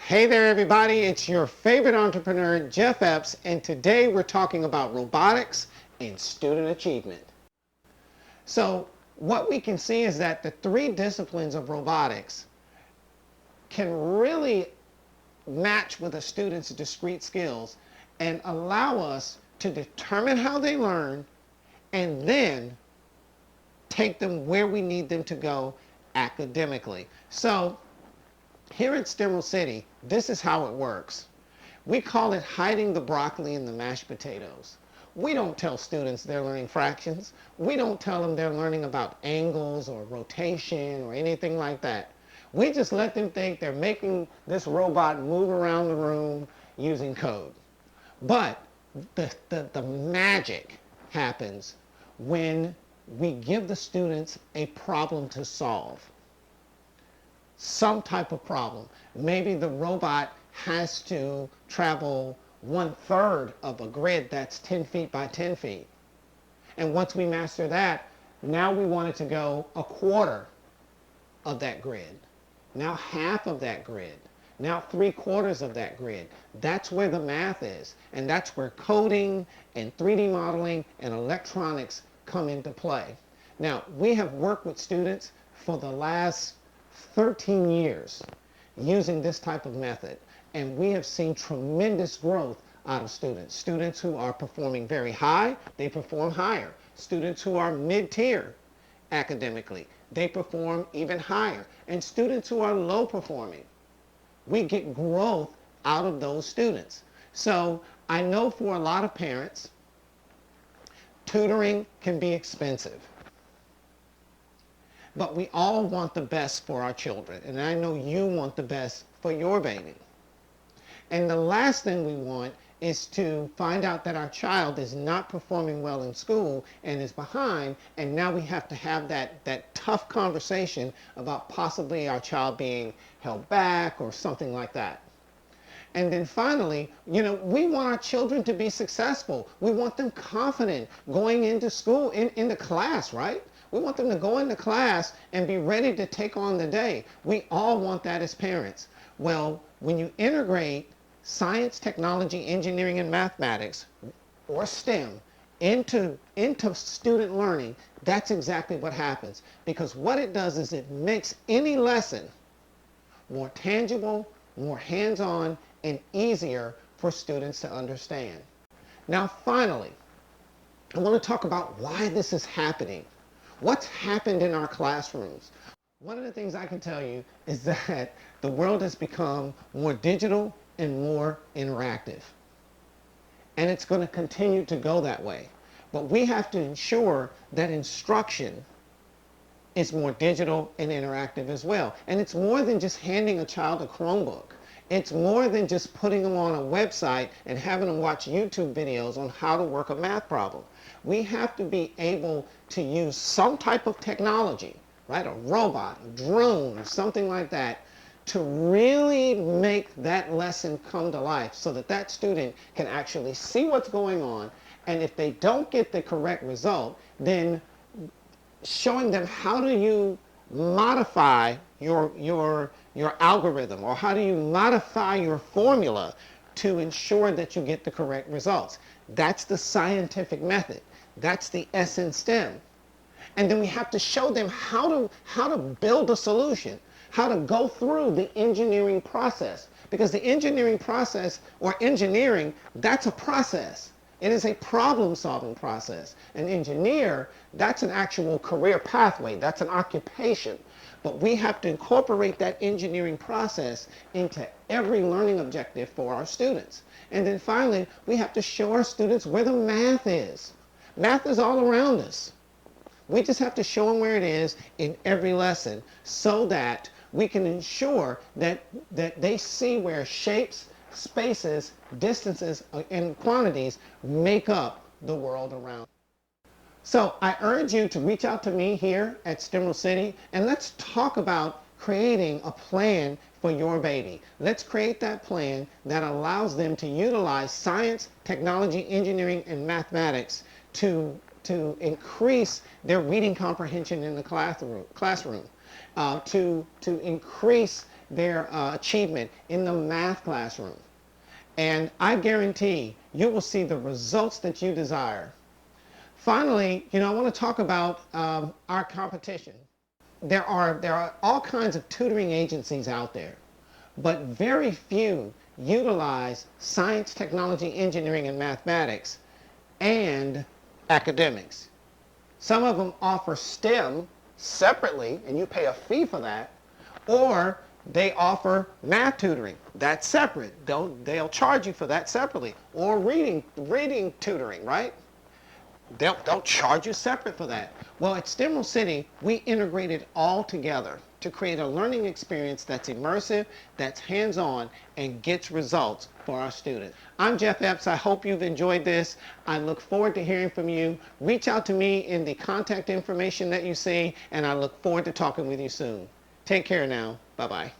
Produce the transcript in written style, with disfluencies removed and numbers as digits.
Hey there everybody, it's your favorite entrepreneur, Jeff Epps, and today we're talking about robotics and student achievement. So what we can see is that the three disciplines of robotics can really match with a student's discrete skills and allow us to determine how they learn and then take them where we need them to go academically. So here at Stimel City, this is how it works. We call it hiding the broccoli in the mashed potatoes. We don't tell students they're learning fractions. We don't tell them they're learning about angles or rotation or anything like that. We just let them think they're making this robot move around the room using code. But the magic happens when we give the students a problem to solve. Some type of problem. Maybe the robot has to travel 1/3 of a grid that's 10 feet by 10 feet. And once we master that, now we want it to go 1/4 of that grid. Now half of that grid. Now 3/4 of that grid. That's where the math is. And that's where coding and 3D modeling and electronics come into play. Now, we have worked with students for the last 13 years using this type of method, and we have seen tremendous growth out of students. Students who are performing very high, they perform higher. Students who are mid-tier academically, they perform even higher. And students who are low performing, we get growth out of those students. So I know for a lot of parents, tutoring can be expensive. But we all want the best for our children, and I know you want the best for your baby. And the last thing we want is to find out that our child is not performing well in school and is behind, and now we have to have that tough conversation about possibly our child being held back or something like that. And then finally, we want our children to be successful. We want them confident going into school, into class, right? We want them to go into class and be ready to take on the day. We all want that as parents. Well, when you integrate science, technology, engineering, and mathematics, or STEM, into student learning, that's exactly what happens. Because what it does is it makes any lesson more tangible, more hands-on, and easier for students to understand. Now, finally, I want to talk about why this is happening. What's happened in our classrooms? One of the things I can tell you is that the world has become more digital and more interactive. And it's going to continue to go that way. But we have to ensure that instruction is more digital and interactive as well. And it's more than just handing a child a Chromebook. It's more than just putting them on a website and having them watch YouTube videos on how to work a math problem. We have to be able to use some type of technology, right? A robot, a drone, or something like that, to really make that lesson come to life so that that student can actually see what's going on. And if they don't get the correct result, then showing them how do you modify your algorithm, or how do you modify your formula to ensure that you get the correct results. That's the scientific method. That's the S in STEM. And then we have to show them how to build a solution, how to go through the engineering process. Because the engineering process, or engineering, that's a process. It is a problem-solving process. An engineer, that's an actual career pathway. That's an occupation. But we have to incorporate that engineering process into every learning objective for our students. And then finally, we have to show our students where the math is. Math is all around us. We just have to show them where it is in every lesson so that we can ensure that they see where shapes, spaces, distances, and quantities make up the world around. So I urge you to reach out to me here at Stimel City, and let's talk about creating a plan for your baby. Let's create that plan that allows them to utilize science, technology, engineering, and mathematics to increase their reading comprehension in the classroom, to increase their achievement in the math classroom. And I guarantee you will see the results that you desire. Finally, I want to talk about our competition. There are all kinds of tutoring agencies out there, but very few utilize science, technology, engineering, and mathematics and academics. Some of them offer STEM separately, and you pay a fee for that, or they offer math tutoring. That's separate. They'll charge you for that separately. Or reading tutoring, right? They'll charge you separate for that. Well, at Stimel City, we integrate it all together to create a learning experience that's immersive, that's hands-on, and gets results for our students. I'm Jeff Epps. I hope you've enjoyed this. I look forward to hearing from you. Reach out to me in the contact information that you see, and I look forward to talking with you soon. Take care now. Bye-bye.